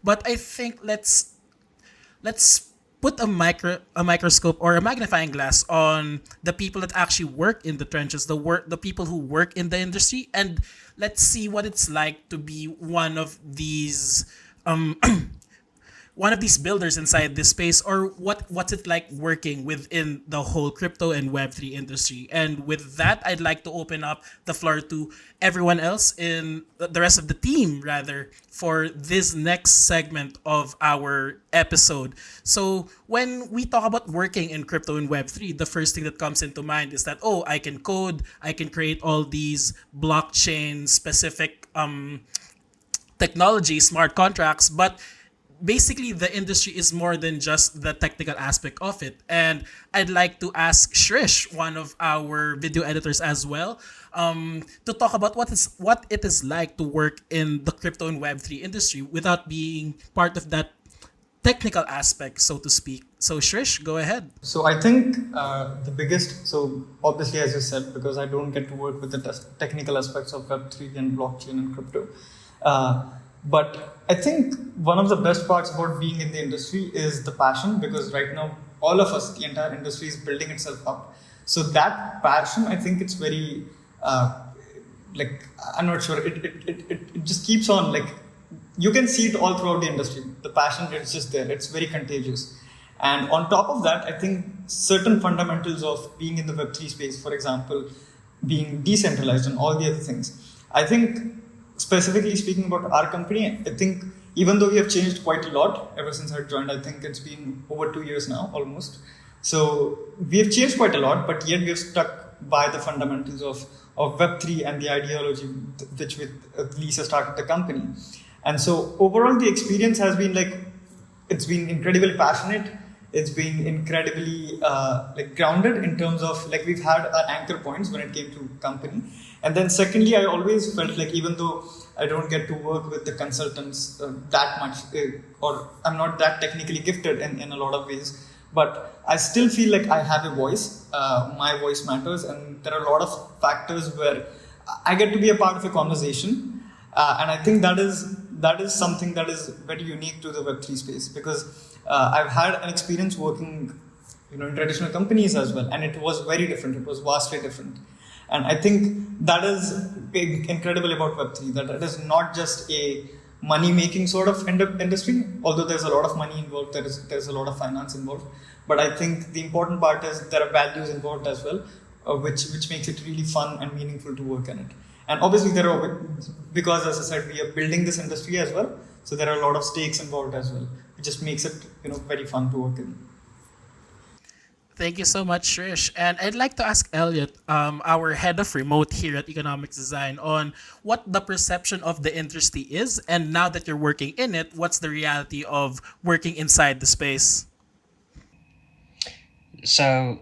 But I think let's put a microscope or a magnifying glass on the people that actually work in the trenches, the people who work in the industry, and let's see what it's like to be one of these builders inside this space, or what's it like working within the whole crypto and web3 industry. And with that, I'd like to open up the floor to everyone else in the rest of the team, rather, for this next segment of our episode. So when we talk about working in crypto and web3, the first thing that comes into mind is that, oh, I can code, I can create all these blockchain specific technology, smart contracts, but basically the industry is more than just the technical aspect of it. And I'd like to ask Shrish, one of our video editors as well, to talk about what it is like to work in the crypto and web3 industry without being part of that technical aspect, so to speak. So Shrish, go ahead. So I think the biggest, so obviously as you said, because I don't get to work with the technical aspects of Web3 and blockchain and crypto. But I think one of the best parts about being in the industry is the passion, because right now all of us, the entire industry is building itself up. So that passion, I think it's very, like, I'm not sure, it just keeps on, like, you can see it all throughout the industry. The passion, it's just there. It's very contagious. And on top of that, I think certain fundamentals of being in the Web3 space, for example, being decentralized and all the other things, I think specifically speaking about our company, I think even though we have changed quite a lot ever since I joined, I think it's been over 2 years now, almost. So we have changed quite a lot, but yet we have stuck by the fundamentals of Web3 and the ideology which with Lisa started the company. And so overall, the experience has been like, it's been incredibly passionate. It's been incredibly like grounded in terms of, like, we've had our anchor points when it came to company. And then secondly, I always felt like even though I don't get to work with the consultants that much, or I'm not that technically gifted in a lot of ways, but I still feel like I have a voice. My voice matters, and there are a lot of factors where I get to be a part of a conversation. And I think that is something that is very unique to the Web3 space, because I've had an experience working, in traditional companies as well, and it was very different. It was vastly different. And I think that is incredible about Web3, that it is not just a money-making sort of industry, although there's a lot of money involved, there's a lot of finance involved. But I think the important part is there are values involved as well, which makes it really fun and meaningful to work in it. And obviously because as I said, we are building this industry as well, so there are a lot of stakes involved as well. It just makes it, very fun to work in. Thank you so much, Shrish. And I'd like to ask Elliot, our head of remote here at Economics Design, on what the perception of the industry is. And now that you're working in it, what's the reality of working inside the space? So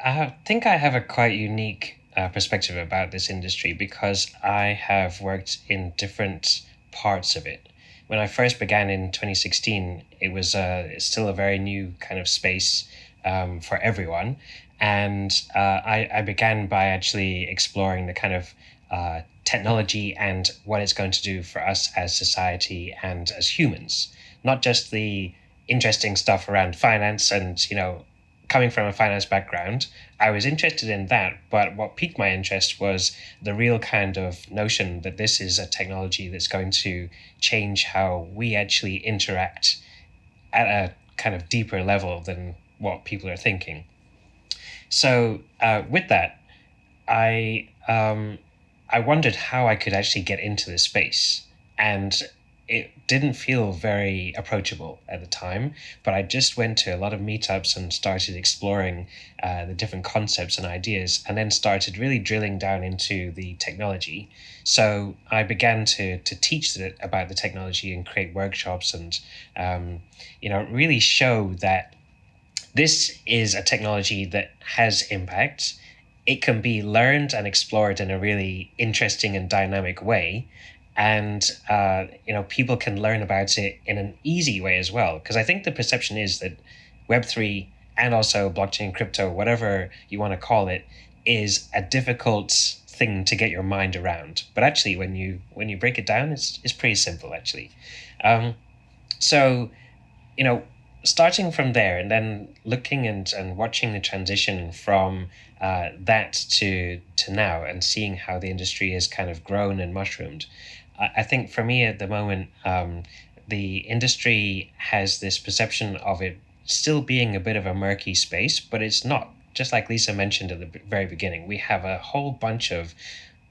I think I have a quite unique perspective about this industry because I have worked in different parts of it. When I first began in 2016, it was still a very new kind of space for everyone. And I began by actually exploring the kind of technology and what it's going to do for us as society and as humans, not just the interesting stuff around finance and, coming from a finance background, I was interested in that. But what piqued my interest was the real kind of notion that this is a technology that's going to change how we actually interact at a kind of deeper level than what people are thinking. So with that, I wondered how I could actually get into this space. And it didn't feel very approachable at the time, but I just went to a lot of meetups and started exploring the different concepts and ideas, and then started really drilling down into the technology. So I began to teach about the technology and create workshops and, really show that this is a technology that has impact. It can be learned and explored in a really interesting and dynamic way. And, people can learn about it in an easy way as well. Because I think the perception is that Web3 and also blockchain, crypto, whatever you want to call it, is a difficult thing to get your mind around. But actually, when you break it down, it's pretty simple, actually. So, you know, starting from there and then looking and watching the transition from that to now and seeing how the industry has kind of grown and mushroomed, I think for me at the moment, the industry has this perception of it still being a bit of a murky space, but it's not. Just like Lisa mentioned at the very beginning, we have a whole bunch of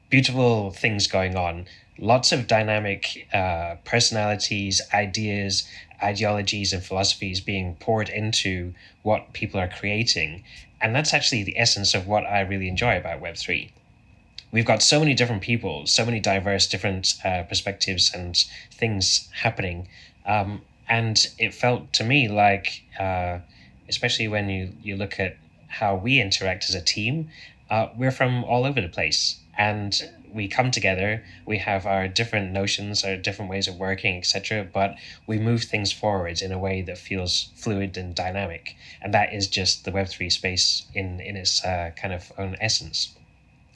beautiful things going on. Lots of dynamic personalities, ideas, ideologies, and philosophies being poured into what people are creating. And that's actually the essence of what I really enjoy about Web3. We've got so many different people, so many diverse different perspectives and things happening. And it felt to me like, especially when you look at how we interact as a team, we're from all over the place. And we come together, we have our different notions, our different ways of working, etc. But we move things forward in a way that feels fluid and dynamic. And that is just the Web3 space in its kind of own essence.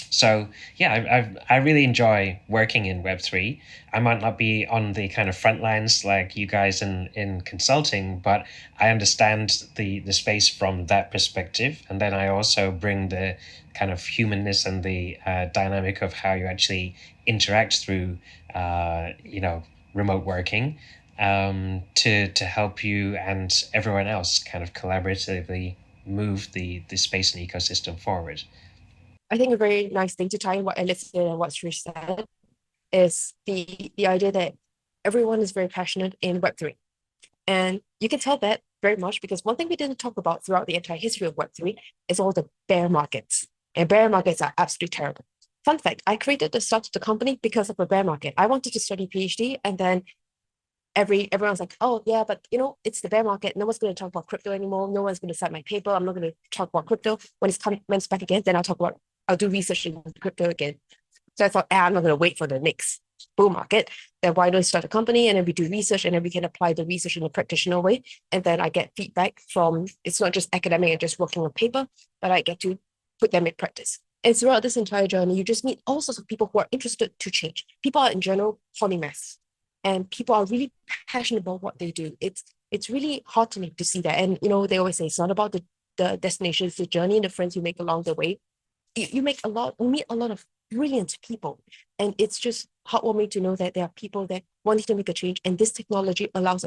So yeah, I really enjoy working in Web3. I might not be on the kind of front lines like you guys in consulting, but I understand the space from that perspective, and then I also bring the kind of humanness and the dynamic of how you actually interact through remote working, to help you and everyone else kind of collaboratively move the space and ecosystem forward. I think a very nice thing to tie in what Elliot said and what Trish said is the idea that everyone is very passionate in Web3. And you can tell that very much because one thing we didn't talk about throughout the entire history of Web3 is all the bear markets. And bear markets are absolutely terrible. Fun fact, I created the start of the company because of a bear market. I wanted to study PhD, and then everyone's like, oh yeah, but it's the bear market. No one's going to talk about crypto anymore. No one's going to cite my paper. I'm not going to talk about crypto. When it's comes back again, then I'll do research in crypto again. So I thought, I'm not going to wait for the next bull market. Then why don't I start a company and then we do research and then we can apply the research in a practitioner way. And then I get feedback from, it's not just academic and just working on paper, but I get to put them in practice. And throughout this entire journey, you just meet all sorts of people who are interested to change. People are in general polymaths, and people are really passionate about what they do. It's really heartening to see that. And they always say it's not about the destination, it's the journey and the friends you make along the way. You meet a lot of brilliant people, and it's just heartwarming to know that there are people that wanting to make a change, and this technology provides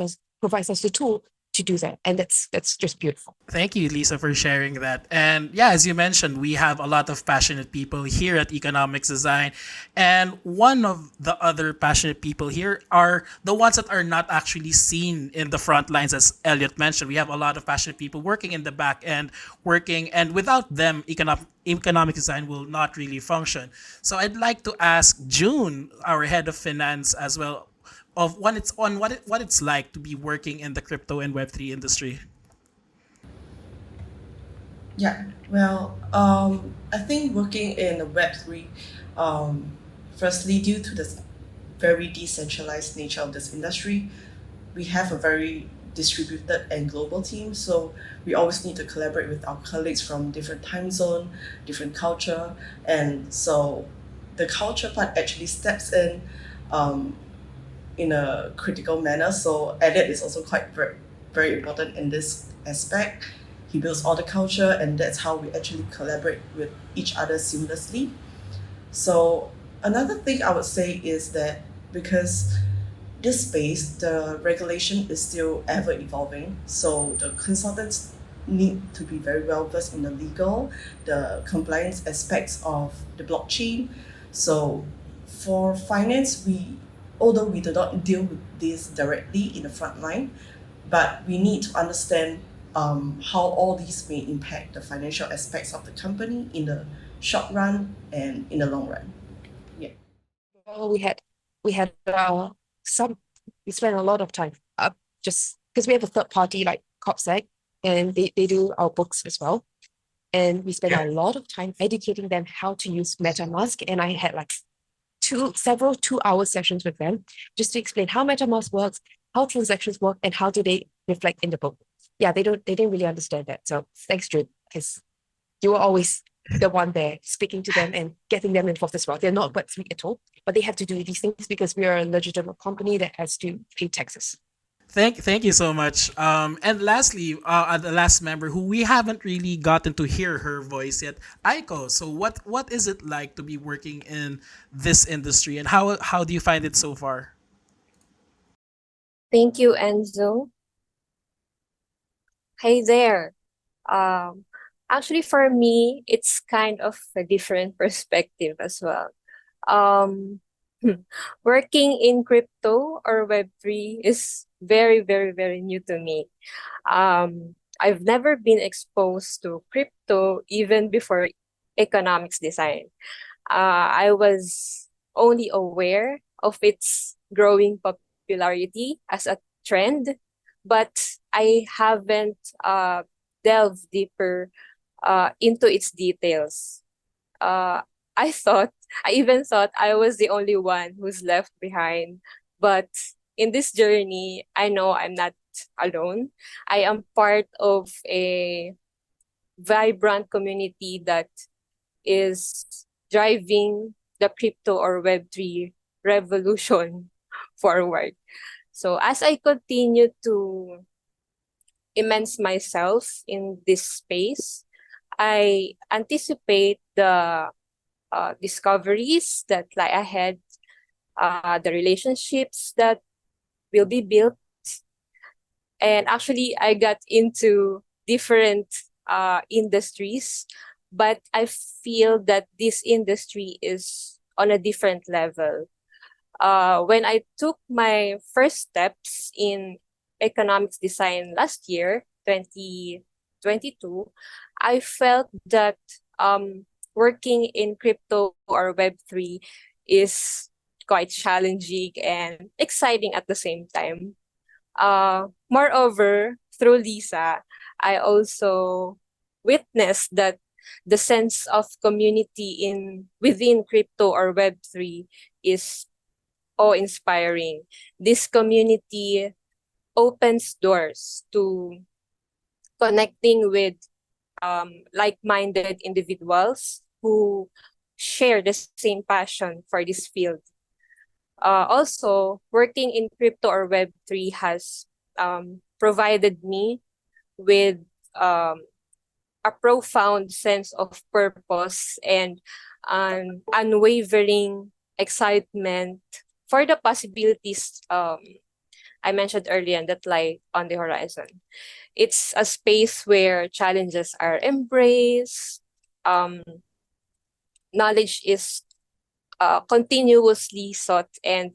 us the tool to do that, and that's just beautiful. Thank you, Lisa, for sharing that. And yeah, as you mentioned, we have a lot of passionate people here at Economics Design. And one of the other passionate people here are the ones that are not actually seen in the front lines, as Elliot mentioned. We have a lot of passionate people working in the back end, working, and without them, economic design will not really function. So I'd like to ask June, our head of finance, as well, of what it's like to be working in the crypto and Web3 industry. Yeah, well, I think working in the Web3, um, firstly, due to the very decentralized nature of this industry, we have a very distributed and global team. So we always need to collaborate with our colleagues from different time zone, different culture. And so the culture part actually steps um, in a critical manner. So Elliot is also quite very important in this aspect. He builds all the culture, and that's how we actually collaborate with each other seamlessly. So another thing I would say is that because this space, the regulation is still ever evolving, so the consultants need to be very well versed in the legal, the compliance aspects of the blockchain. So for finance, although we do not deal with this directly in the front line, but we need to understand how all these may impact the financial aspects of the company in the short run and in the long run. Yeah. Well, we had some we spent a lot of time just because we have a third party like CopSec, and they do our books as well. And we spent a lot of time educating them how to use MetaMask. And I had like several 2-hour sessions with them just to explain how MetaMask works, how transactions work, and how do they reflect in the book. Yeah, they didn't really understand that. So thanks, Jude, because you were always the one there speaking to them and getting them involved as well. They're not Web3 at all, but they have to do these things because we are a legitimate company that has to pay taxes. Thank you so much. And lastly, the last member who we haven't really gotten to hear her voice yet, Aiko. So what is it like to be working in this industry, and how do you find it so far? Thank you, Enzo. Hey there. Um, Actually, for me, it's kind of a different perspective as well. Um, Working in crypto or Web3 is very, very, very new to me. I've never been exposed to crypto even before economics design. I was only aware of its growing popularity as a trend, but I haven't delved deeper into its details. Uh, I thought, I even thought I was the only one who's left behind. But in this journey, I know I'm not alone. I am part of a vibrant community that is driving the crypto or Web3 revolution forward. So as I continue to immerse myself in this space, I anticipate the discoveries that lie ahead, the relationships that will be built. And actually, I got into different industries, but I feel that this industry is on a different level. When I took my first steps in economics design last year, 2022, I felt that working in crypto or Web3 is quite challenging and exciting at the same time. Moreover, through Lisa, I also witnessed that the sense of community in within crypto or Web3 is awe-inspiring. This community opens doors to connecting with like-minded individuals who share the same passion for this field. Also, working in crypto or Web3 has provided me with um, a profound sense of purpose and an unwavering excitement for the possibilities I mentioned earlier that lie on the horizon. It's a space where challenges are embraced, um, knowledge is continuously sought, and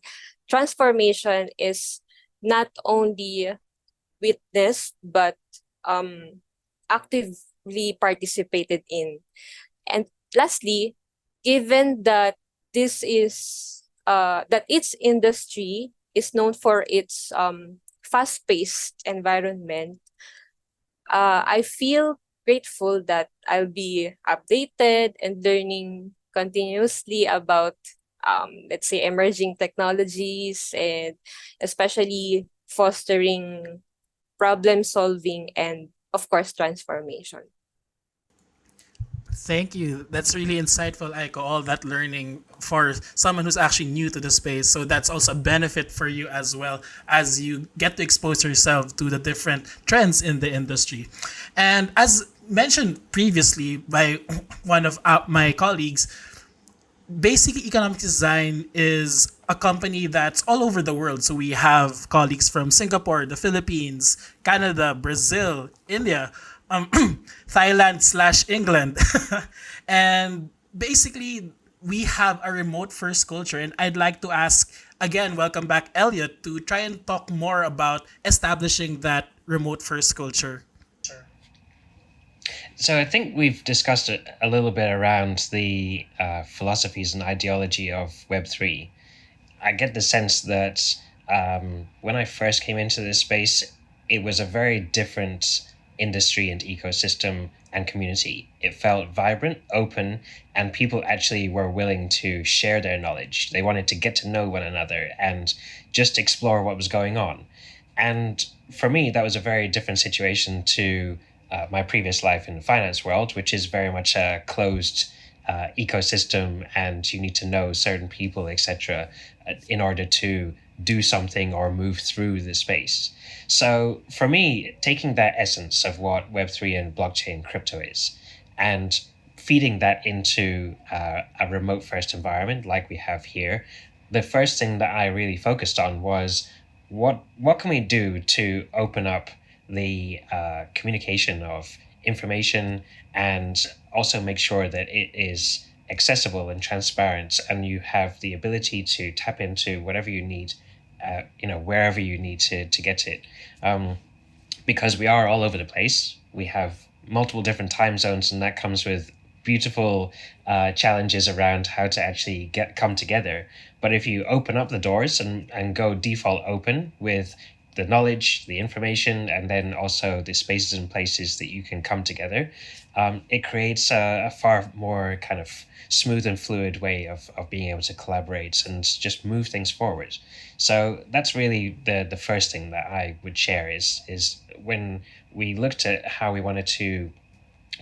transformation is not only witnessed but um, actively participated in. And lastly, given that this is that its industry is known for its fast-paced environment, I feel grateful that I'll be updated and learning continuously about, let's say, emerging technologies and especially fostering problem solving and, of course, transformation. Thank you. That's really insightful, Aiko. All that learning for someone who's actually new to the space. So that's also a benefit for you as well as you get to expose yourself to the different trends in the industry. And as mentioned previously by one of my colleagues, basically economic design is a company that's all over the world. So we have colleagues from Singapore, the Philippines, Canada, Brazil, India, um, Thailand slash England. And basically we have a remote first culture. And I'd like to ask again, welcome back, Elliot, to try and talk more about establishing that remote first culture. So I think we've discussed a little bit around the philosophies and ideology of Web3. I get the sense that when I first came into this space, it was a very different industry and ecosystem and community. It felt vibrant, open, and people actually were willing to share their knowledge. They wanted to get to know one another and just explore what was going on. And for me, that was a very different situation to my previous life in the finance world, which is very much a closed ecosystem, and you need to know certain people, etc., in order to do something or move through the space. So for me, taking that essence of what Web3 and blockchain crypto is and feeding that into a remote first environment like we have here, the first thing that I really focused on was what can we do to open up the communication of information and also make sure that it is accessible and transparent, and you have the ability to tap into whatever you need, wherever you need to get it. Because we are all over the place. We have multiple different time zones, and that comes with beautiful challenges around how to actually come together. But if you open up the doors and go default open with the knowledge, the information, and then also the spaces and places that you can come together, it creates a far more kind of smooth and fluid way of being able to collaborate and just move things forward. So that's really the first thing that I would share is when we looked at how we wanted to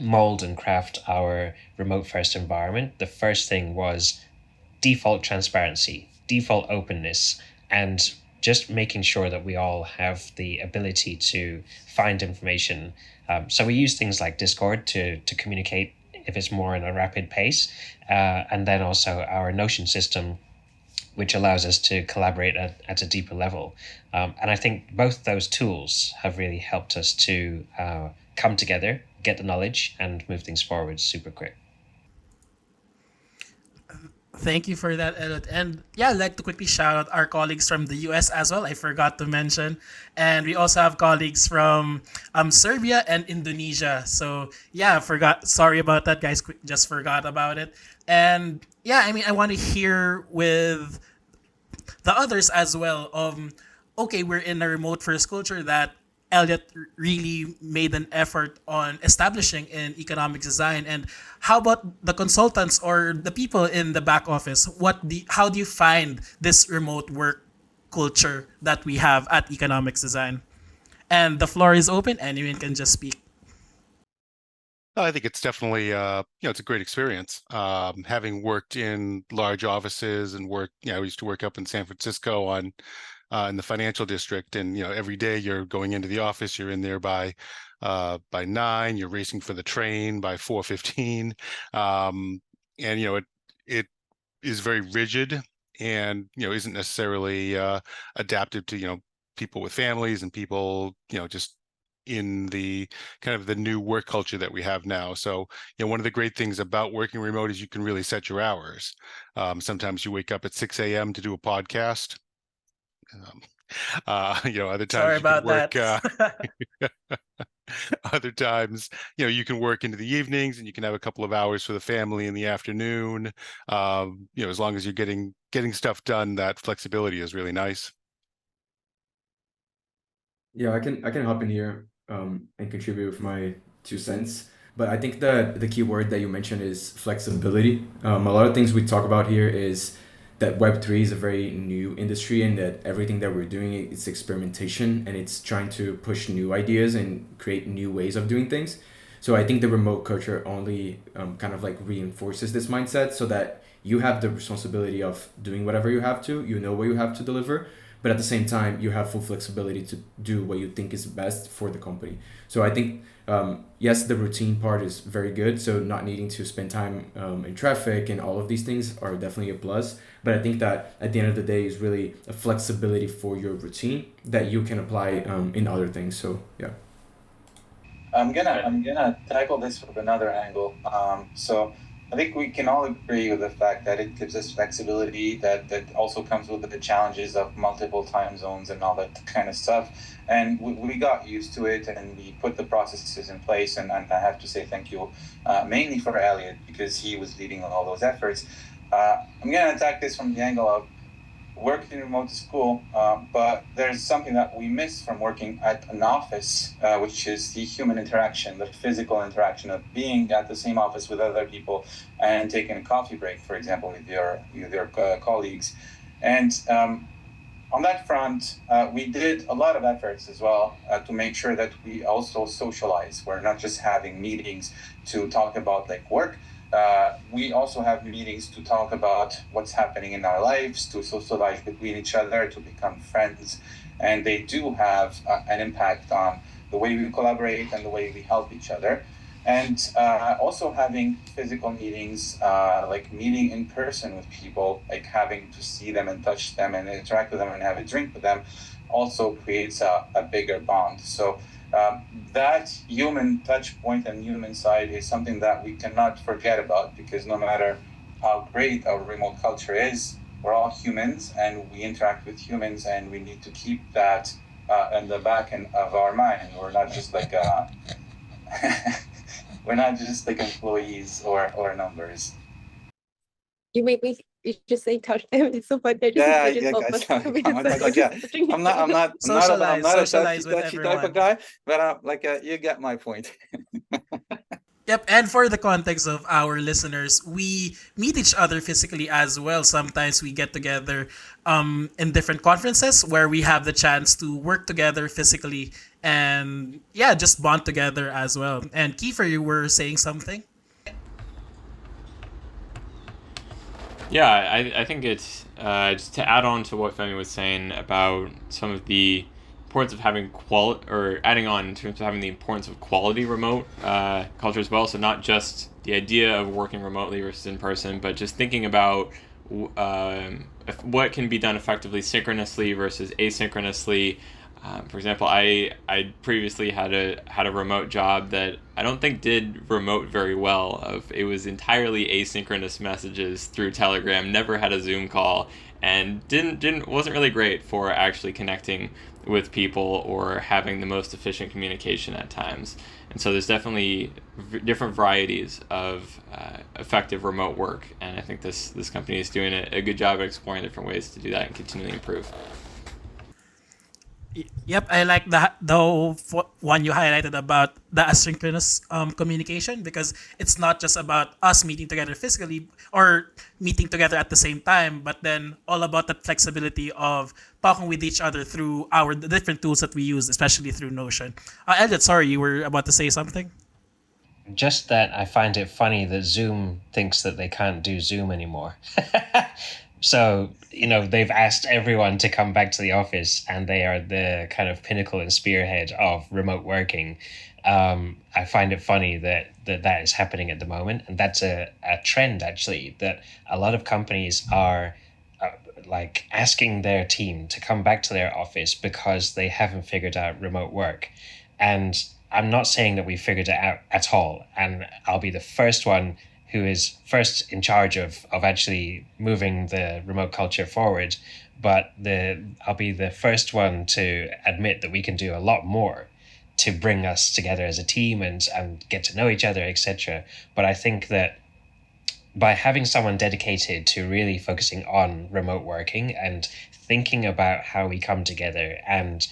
mold and craft our remote first environment, the first thing was default transparency, default openness, and just making sure that we all have the ability to find information. So we use things like Discord to communicate if it's more in a rapid pace, and then also our Notion system, which allows us to collaborate at a deeper level. And I think both those tools have really helped us to come together, get the knowledge, and move things forward super quick. Thank you for that, Elliot. And yeah, I'd like to quickly shout out our colleagues from the US as well. I forgot to mention. And we also have colleagues from Serbia and Indonesia. So yeah, forgot. Sorry about that, guys. Just forgot about it. And yeah, I mean, I want to hear with the others as well. Okay, we're in a remote first culture that Elliot really made an effort on establishing in economic design. And how about the consultants or the people in the back office? How do you find this remote work culture that we have at economics design? And the floor is open. Anyone can just speak. I think it's definitely, it's a great experience. Having worked in large offices and I used to work up in San Francisco in the financial district, and every day you're going into the office, you're in there by 9, you're racing for the train by 4:15, and it is very rigid and isn't necessarily adaptive to people with families and people just in the kind of the new work culture that we have now. So, one of the great things about working remote is you can really set your hours. Sometimes you wake up at 6 a.m. to do a podcast. Other Sorry times you can about work, that. other times, you can work into the evenings and you can have a couple of hours for the family in the afternoon. As long as you're getting stuff done, that flexibility is really nice. Yeah, I can hop in here and contribute with my 2 cents. But I think the key word that you mentioned is flexibility. A lot of things we talk about here is that Web3 is a very new industry and that everything that we're doing is experimentation and it's trying to push new ideas and create new ways of doing things. So I think the remote culture only kind of like reinforces this mindset so that you have the responsibility of doing whatever you have to, you know what you have to deliver, but at the same time you have full flexibility to do what you think is best for the company. So I think yes, the routine part is very good, so not needing to spend time in traffic and all of these things are definitely a plus, but I think that at the end of the day is really a flexibility for your routine that you can apply in other things. So yeah. I'm gonna tackle this from another angle. So I think we can all agree with the fact that it gives us flexibility that also comes with the challenges of multiple time zones and all that kind of stuff. And we got used to it and we put the processes in place. And I have to say thank you mainly for Elliot because he was leading all those efforts. I'm going to attack this from the angle of working remote is cool, but there's something that we miss from working at an office, which is the human interaction, the physical interaction of being at the same office with other people and taking a coffee break, for example, with your colleagues. And on that front, we did a lot of efforts as well to make sure that we also socialize. We're not just having meetings to talk about like work, we also have meetings to talk about what's happening in our lives, to socialize between each other, to become friends. And they do have an impact on the way we collaborate and the way we help each other. And also having physical meetings, like meeting in person with people, like having to see them and touch them and interact with them and have a drink with them, also creates a bigger bond. So that human touch point and human side is something that we cannot forget about, because no matter how great our remote culture is, we're all humans and we interact with humans, and we need to keep that in the back end of our mind. We're not just like we're not just like employees or numbers. You made me. You just say touch them. It's so funny. I just imagine all of us coming inside like, yeah, touching each I'm not other. Socialize, a socialize with touchy type of everyone. guy, but like you get my point. Yep, and for the context of our listeners, we meet each other physically as well. Sometimes we get together in different conferences where we have the chance to work together physically and yeah, just bond together as well. And Kiefer, you were saying something? Yeah, I think it's just to add on to what Femi was saying about some of the importance of having quality, or adding on in terms of having the importance of quality remote culture as well. So not just the idea of working remotely versus in person, but just thinking about what can be done effectively synchronously versus asynchronously. For example, I previously had a remote job that I don't think did remote very well. It was entirely asynchronous messages through Telegram. Never had a Zoom call, and wasn't really great for actually connecting with people or having the most efficient communication at times. And so there's definitely different varieties of effective remote work, and I think this company is doing a good job of exploring different ways to do that and continually improve. Yep, I like one you highlighted about the asynchronous communication, because it's not just about us meeting together physically or meeting together at the same time, but then all about that flexibility of talking with each other through the different tools that we use, especially through Notion. Elliot, sorry, you were about to say something? Just that I find it funny that Zoom thinks that they can't do Zoom anymore. So, they've asked everyone to come back to the office, and they are the kind of pinnacle and spearhead of remote working. I find it funny that is happening at the moment. And that's a trend, actually, that a lot of companies are like asking their team to come back to their office because they haven't figured out remote work. And I'm not saying that we figured it out at all. And I'll be the first one who is first in charge of actually moving the remote culture forward. But I'll be the first one to admit that we can do a lot more to bring us together as a team and get to know each other, etc. But I think that by having someone dedicated to really focusing on remote working and thinking about how we come together, and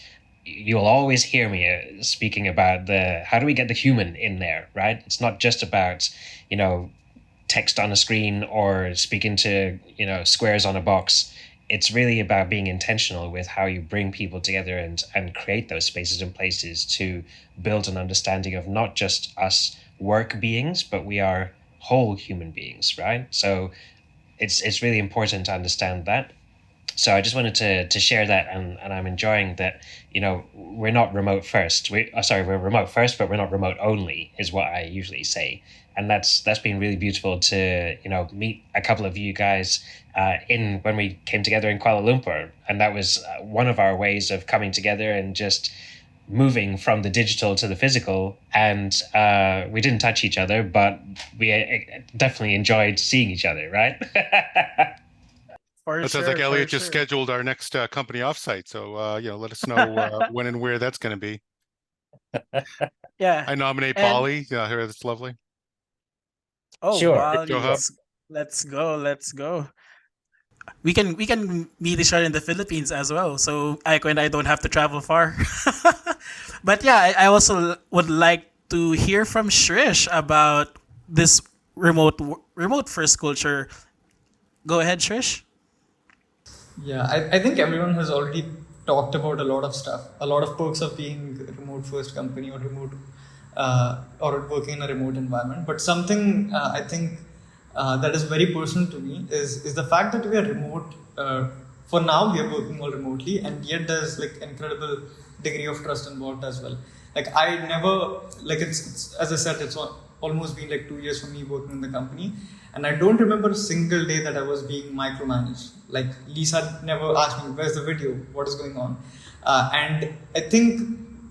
you'll always hear me speaking about how do we get the human in there, right? It's not just about, text on a screen or speaking to, squares on a box. It's really about being intentional with how you bring people together and create those spaces and places to build an understanding of not just us work beings, but we are whole human beings, right? So it's really important to understand that. So I just wanted to share that, and I'm enjoying that, we're not remote first. We're remote first, but we're not remote only, is what I usually say. And that's been really beautiful to, meet a couple of you guys when we came together in Kuala Lumpur. And that was one of our ways of coming together and just moving from the digital to the physical. And we didn't touch each other, but we definitely enjoyed seeing each other, right? For That sounds sure, like Elliot for just sure. scheduled our next company offsite. So, let us know when and where that's going to be. Yeah. I nominate And Bali. Yeah, here, that's lovely. Sure. Bali, Crypto Hub. let's go, let's go. We can meet each other in the Philippines as well. So Aiko and I don't have to travel far. But yeah, I also would like to hear from Shrish about this remote first culture. Go ahead, Shrish. Yeah, I think everyone has already talked about a lot of stuff, a lot of perks of being a remote first company or remote or working in a remote environment. But something I think that is very personal to me is the fact that we are remote. For now, we are working all remotely, and yet there's like incredible degree of trust involved as well. Like I never like it's as I said, it's almost been like 2 years for me working in the company, and I don't remember a single day that I was being micromanaged. Like Lisa never asked me, "Where's the video? What is going on?" And I think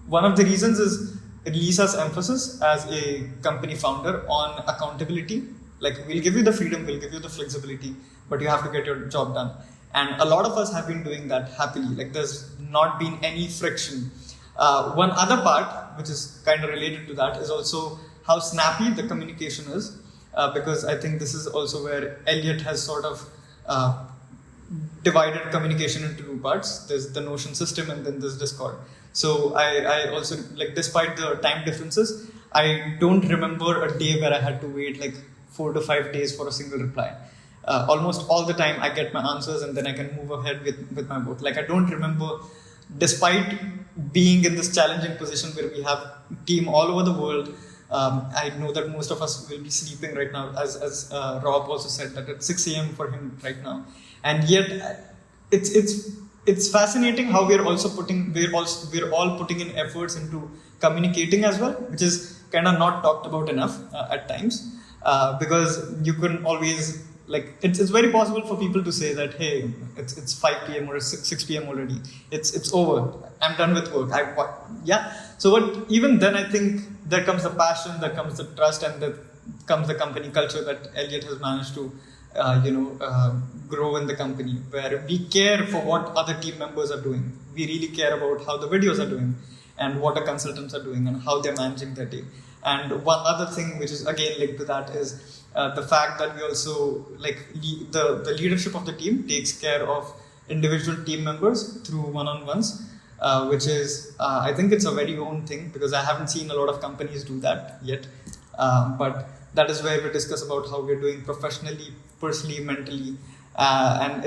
one of the reasons is Lisa's emphasis as a company founder on accountability. Like we'll give you the freedom, we'll give you the flexibility, but you have to get your job done. And a lot of us have been doing that happily. Like there's not been any friction. One other part, which is kind of related to that, is also how snappy the communication is. Because I think this is also where Elliot has sort of divided communication into two parts. There's the Notion system and then there's Discord. So I also, like, despite the time differences, I don't remember a day where I had to wait like 4 to 5 days for a single reply. Almost all the time I get my answers and then I can move ahead with my work. Like I don't remember, despite being in this challenging position where we have team all over the world, I know that most of us will be sleeping right now, as Rob also said that it's 6 a.m. for him right now, and yet it's fascinating how we're all putting in efforts into communicating as well, which is kind of not talked about enough at times, because you couldn't always, like, it's very possible for people to say that, hey, it's 5 p.m. or 6 p.m. already, it's over, I'm done with work, yeah. So what, even then I think there comes the passion, there comes the trust, and there comes the company culture that Elliot has managed to grow in the company, where we care for what other team members are doing. We really care about how the videos are doing and what the consultants are doing and how they're managing their day. And one other thing which is again linked to that is the fact that we also, like, the leadership of the team takes care of individual team members through one-on-ones, which is I think it's a very own thing, because I haven't seen a lot of companies do that yet, but that is where we discuss about how we're doing professionally, personally, mentally, and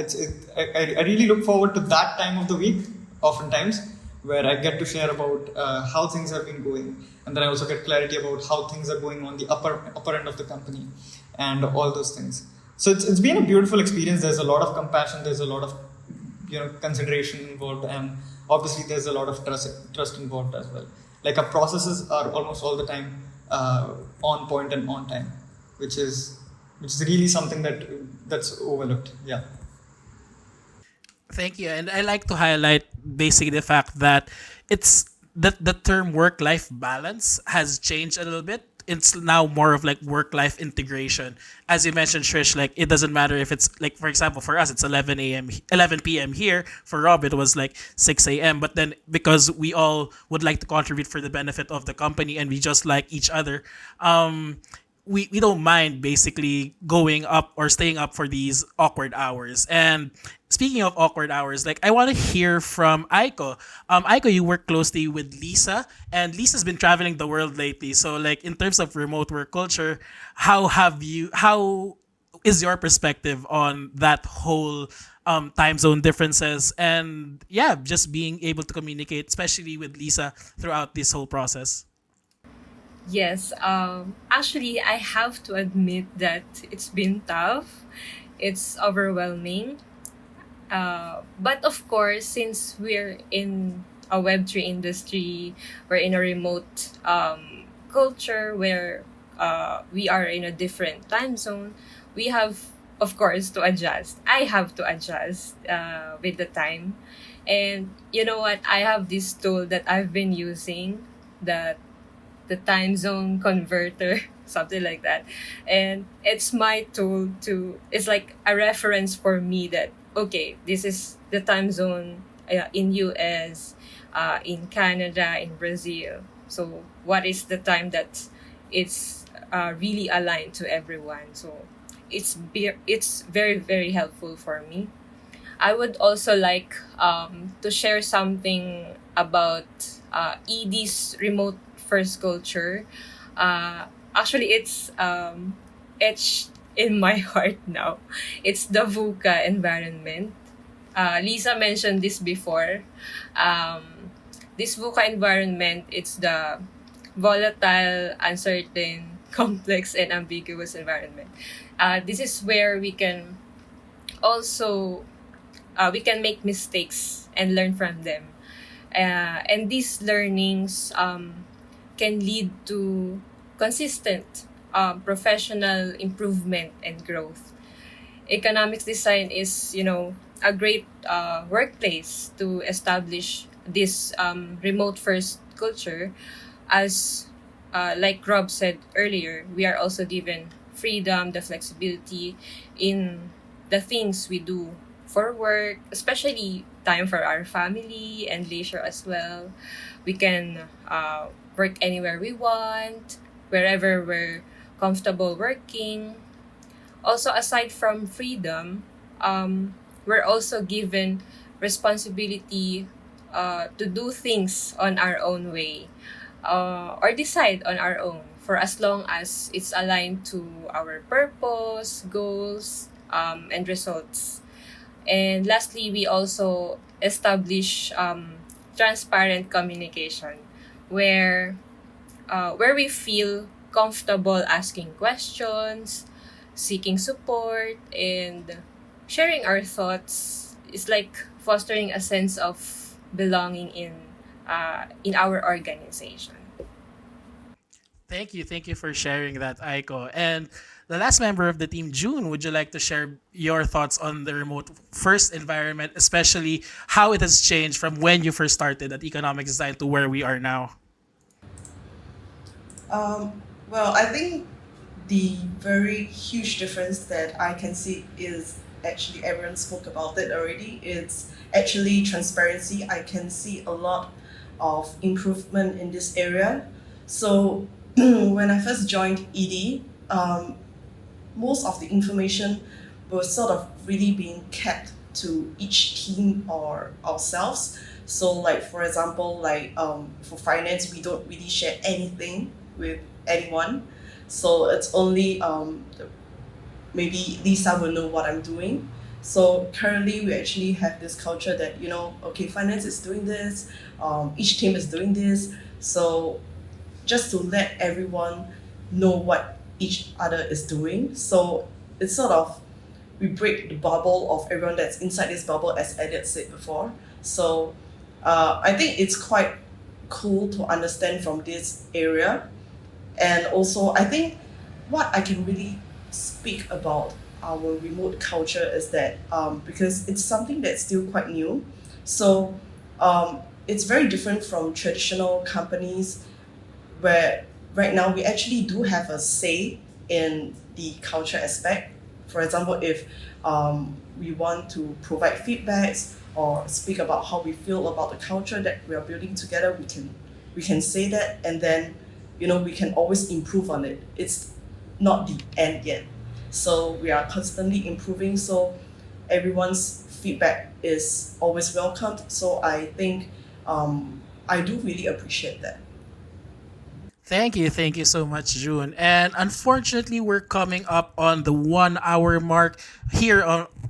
I really look forward to that time of the week oftentimes, where I get to share about how things have been going, and then I also get clarity about how things are going on the upper end of the company and all those things. So it's been a beautiful experience. There's a lot of compassion, there's a lot of consideration involved, and obviously there's a lot of trust involved as well. Like our processes are almost all the time on point and on time, which is really something that's overlooked. Yeah. Thank you. And I like to highlight basically the fact that it's that the term work-life balance has changed a little bit. It's now more of like work-life integration. As you mentioned, Trish, like it doesn't matter if it's like, for example, for us it's 11 p.m. here. For Rob it was like 6 a.m. But then because we all would like to contribute for the benefit of the company and we just like each other, we don't mind basically going up or staying up for these awkward hours. And speaking of awkward hours, like I want to hear from Aiko. Aiko, you work closely with Lisa, and Lisa's been traveling the world lately. So like in terms of remote work culture, how is your perspective on that whole time zone differences, and yeah, just being able to communicate, especially with Lisa, throughout this whole process? Yes, actually, I have to admit that it's been tough. It's overwhelming. But of course, since we're in a Web3 industry, we're in a remote culture where we are in a different time zone, we have, of course, to adjust. I have to adjust with the time. And you know what? I have this tool that I've been using, that the time zone converter, something like that. And it's my tool it's like a reference for me that, okay, this is the time zone in US, in Canada, in Brazil. So what is the time that it's really aligned to everyone? So it's very, very helpful for me. I would also like to share something about ED's remote first culture. Actually, it's etched in my heart now. It's the VUCA environment. Lisa mentioned this before. This VUCA environment, it's the volatile, uncertain, complex and ambiguous environment. This is where we can also we can make mistakes and learn from them. And these learnings can lead to consistent professional improvement and growth. Economics design is, a great workplace to establish this remote first culture. As like Rob said earlier, we are also given freedom, the flexibility in the things we do for work, especially time for our family and leisure as well. We can work anywhere we want, wherever we're comfortable working. Also, aside from freedom, we're also given responsibility to do things on our own way, or decide on our own for as long as it's aligned to our purpose, goals, and results. And lastly, we also establish transparent communication where we feel comfortable asking questions, seeking support, and sharing our thoughts. Is like fostering a sense of belonging in our organization. Thank you for sharing that, Aiko. And the last member of the team, June, would you like to share your thoughts on the remote first environment, especially how it has changed from when you first started at economic design to where we are now? Well, I think the very huge difference that I can see is actually everyone spoke about it already. It's actually transparency. I can see a lot of improvement in this area. So when I first joined ED, most of the information was sort of really being kept to each team or ourselves. So, like for example, for finance, we don't really share anything with anyone. So it's only maybe Lisa will know what I'm doing. So currently, we actually have this culture that okay, finance is doing this, each team is doing this. So just to let everyone know what each other is doing. So it's sort of we break the bubble of everyone that's inside this bubble, as Elliot said before. So I think it's quite cool to understand from this area. And also, I think what I can really speak about our remote culture is that because it's something that's still quite new, so it's very different from traditional companies where right now we actually do have a say in the culture aspect. For example, if we want to provide feedbacks or speak about how we feel about the culture that we are building together, we can say that, and then we can always improve on it. It's not the end yet, so we are constantly improving. So everyone's feedback is always welcomed. So I think I do really appreciate that. Thank you so much, June. And unfortunately, we're coming up on the 1 hour mark here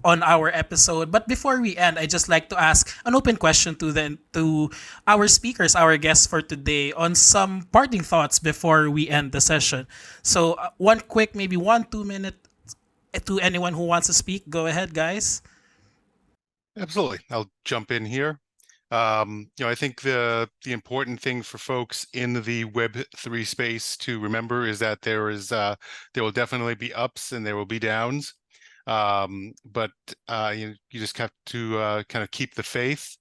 on our episode. But before we end, I just like to ask an open question to our speakers, our guests for today, on some parting thoughts before we end the session. So, one quick, maybe 1 2 minute to anyone who wants to speak. Go ahead, guys. Absolutely. I'll jump in here. I think the important thing for folks in the Web3 space to remember is that there will definitely be ups and there will be downs. But you just have to kind of keep the faith.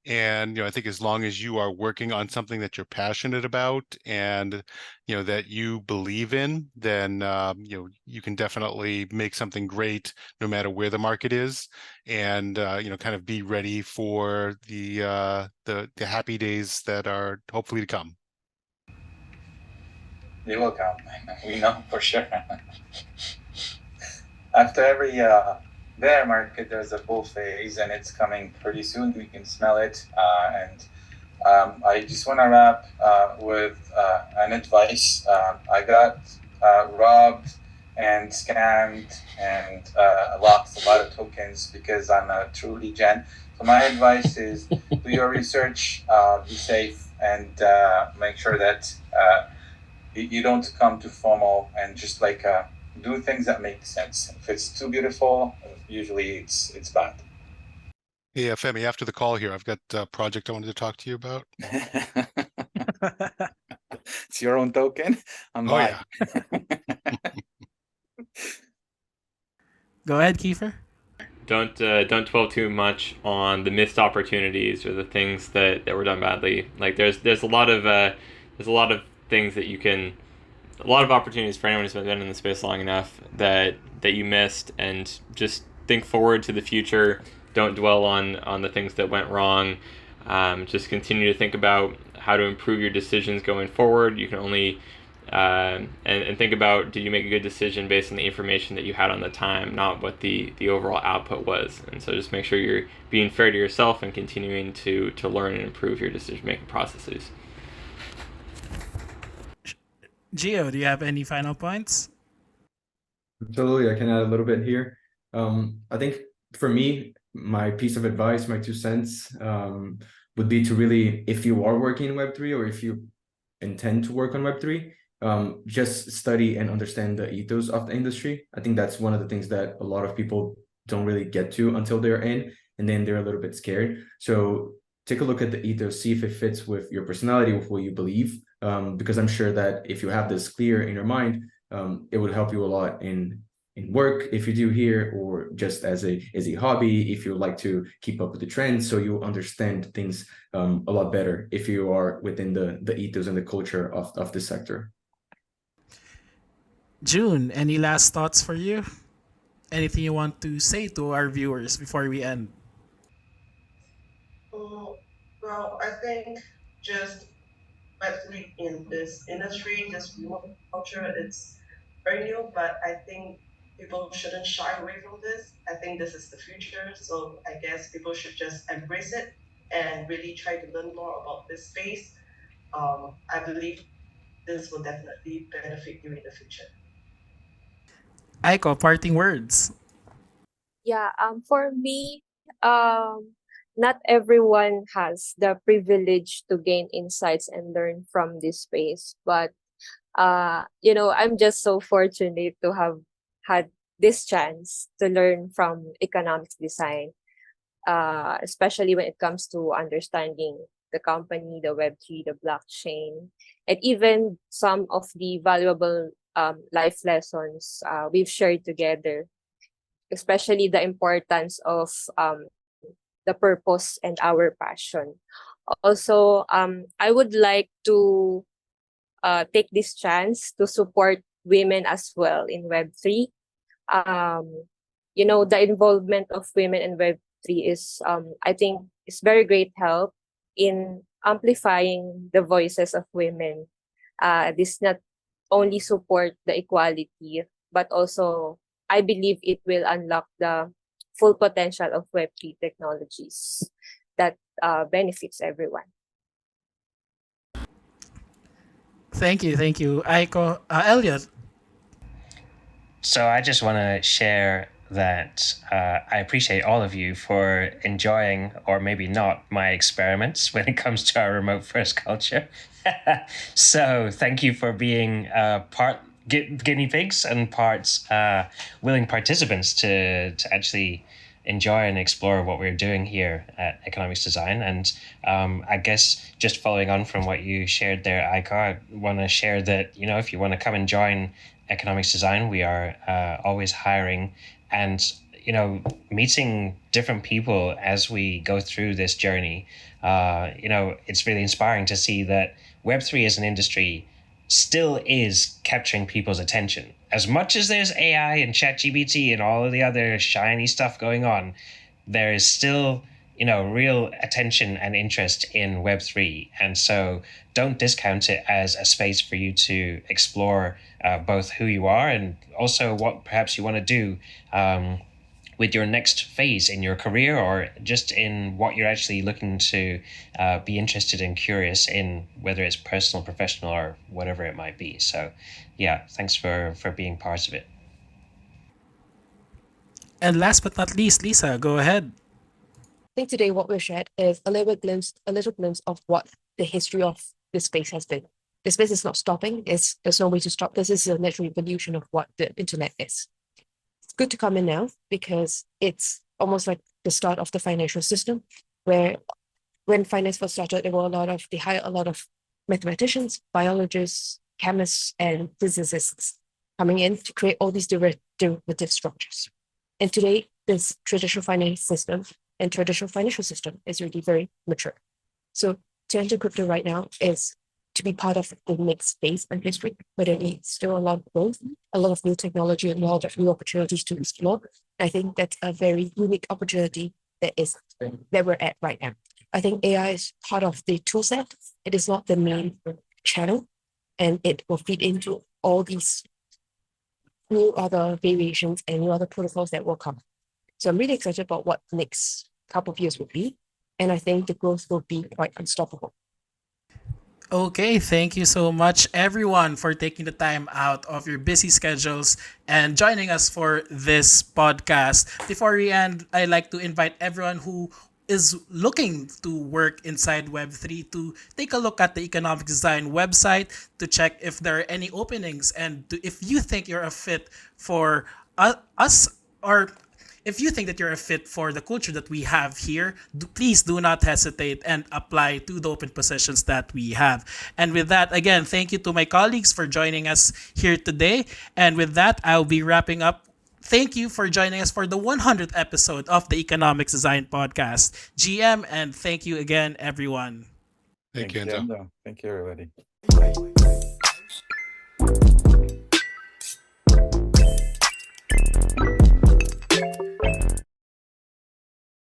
And I think as long as you are working on something that you're passionate about and that you believe in, then you can definitely make something great no matter where the market is, and kind of be ready for the happy days that are hopefully to come. They will come. We know for sure. After every bear market, there's a bull phase, and it's coming pretty soon. We can smell it. And I just want to wrap with an advice. I got robbed and scammed and lost a lot of tokens because I'm a true regen. So my advice is do your research, be safe, and make sure that you don't come to FOMO and just like do things that make sense. If it's too beautiful, usually it's bad. Yeah, Femi, after the call here, I've got a project I wanted to talk to you about. It's your own token. I'm Oh, buying. yeah. Go ahead, Kiefer. Don't dwell too much on the missed opportunities or the things that were done badly. Like there's a lot of things that you can, a lot of opportunities for anyone who's been in the space long enough that you missed, and just think forward to the future. Don't dwell on the things that went wrong. Just continue to think about how to improve your decisions going forward. You can only and think about, did you make a good decision based on the information that you had on the time, not what the overall output was. And so just make sure you're being fair to yourself and continuing to learn and improve your decision making processes. Gio, do you have any final points? Absolutely, I can add a little bit here. I think for me, my piece of advice, my 2 cents, would be to really, if you are working in Web3 or if you intend to work on Web3, just study and understand the ethos of the industry. I think that's one of the things that a lot of people don't really get to until they're in, and then they're a little bit scared. So take a look at the ethos, see if it fits with your personality, with what you believe, because I'm sure that if you have this clear in your mind, it would help you a lot in work if you do here, or just as a hobby if you like to keep up with the trends, so you understand things a lot better if you are within the ethos and the culture of this sector. June, any last thoughts for you? Anything you want to say to our viewers before we end? Well, I think just Web3 in this industry, this remote culture, it's very new, but I think people shouldn't shy away from this. I think this is the future, so I guess people should just embrace it and really try to learn more about this space. I believe this will definitely benefit you in the future. Aiko, parting words. Yeah, for me, not everyone has the privilege to gain insights and learn from this space, but I'm just so fortunate to have had this chance to learn from economics design, especially when it comes to understanding the company, the Web3, the blockchain, and even some of the valuable life lessons we've shared together, especially the importance of the purpose and our passion. Also, I would like to take this chance to support women as well in Web3. The involvement of women in Web3 is, I think, is very great help in amplifying the voices of women. This not only support the equality, but also I believe it will unlock the full potential of Web3 technologies that benefits everyone. Thank you, Aiko. Elliot. So I just want to share that I appreciate all of you for enjoying, or maybe not, my experiments when it comes to our remote first culture. So thank you for being part guinea pigs and parts willing participants to actually enjoy and explore what we're doing here at Economics Design. And I guess just following on from what you shared there, Aiko, I want to share that, if you want to come and join Economics Design, we are always hiring, and meeting different people as we go through this journey. It's really inspiring to see that Web3 as an industry still is capturing people's attention. As much as there's AI and ChatGPT and all of the other shiny stuff going on, there is still real attention and interest in Web3. And so don't discount it as a space for you to explore both who you are and also what perhaps you want to do with your next phase in your career, or just in what you're actually looking to be interested and curious in, whether it's personal, professional, or whatever it might be. So yeah, thanks for being part of it. And last but not least, Lisa, go ahead. I think today what we shared is a little glimpse of what the history of this space has been. the space is not stopping. There's no way to stop. This is a natural evolution of what the internet is. It's good to come in now because it's almost like the start of the financial system, where when finance first started, they hired a lot of mathematicians, biologists, chemists, and physicists coming in to create all these derivative structures. And today, this traditional finance system and traditional financial system is really very mature. So to enter crypto right now is to be part of the next phase in history, but it needs still a lot of growth, a lot of new technology, and a lot of new opportunities to explore. I think that's a very unique opportunity that we're at right now. I think AI is part of the tool set. It is not the main channel, and it will feed into all these new other variations and new other protocols that will come. So I'm really excited about what the next couple of years will be. And I think the growth will be quite unstoppable. Okay, thank you so much, everyone, for taking the time out of your busy schedules and joining us for this podcast. Before we end, I'd like to invite everyone who is looking to work inside Web3 to take a look at the Economic Design website to check if there are any openings and if you think you're a fit for us, or if you think that you're a fit for the culture that we have here, please do not hesitate and apply to the open positions that we have. And with that, again, thank you to my colleagues for joining us here today. And with that, I'll be wrapping up. Thank you for joining us for the 100th episode of the Economics Design Podcast. GM, and thank you again, everyone. Thank you, Enzo. Thank you, everybody.